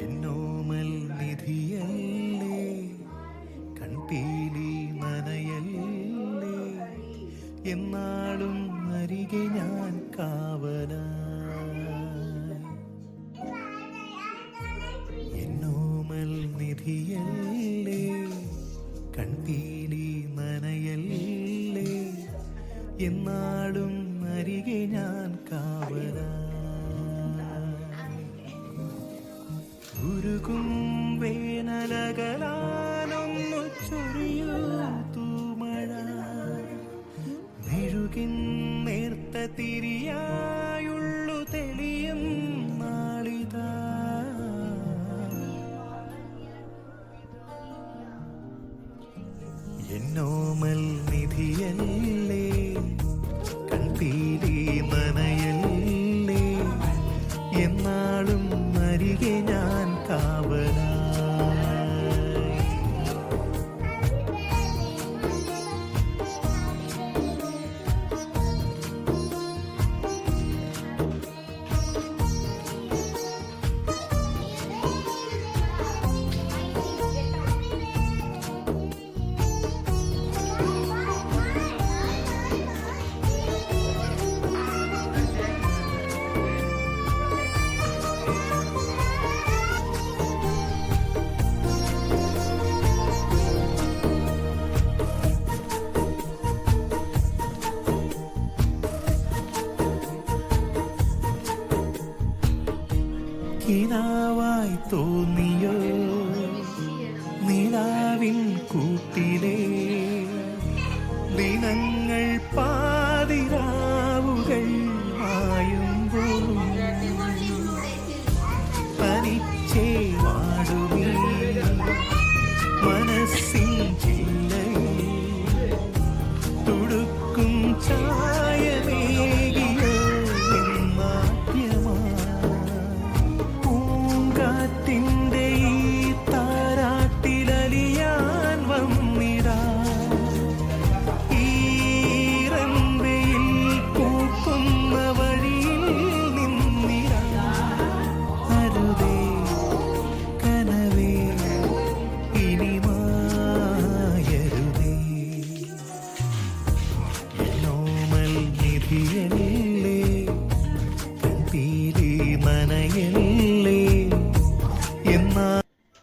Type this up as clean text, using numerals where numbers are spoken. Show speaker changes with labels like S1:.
S1: എന്നോമൽ നിധിയല്ലേ, കൺപീലി നനയല്ലേ, എന്നാളും അരികെ ഞാൻ കാവലായി. എന്നോമൽ നിധിയല്ലേ, കൺപീലി നനയല്ലേ, എന്നാളും അരികെ ഞാൻ കാവലായി. ഉരുകും വേനലകലാനൊന്നു ചൊരിയൂ തൂമഴ, മെഴുകിൻ നേർത്ത തിരിയായുള്ളു തെളിയും നാളിതാ. എന്നോമൽ നിധിയല്ലേ, കൺപീലി നനയല്ലേ, എന്നാളും അരികെ ഞാൻ കാവലായി. കിനാവായി തോന്നിയോ നിലാവിൻ കൂട്ടിലെ ദിനങ്ങൾ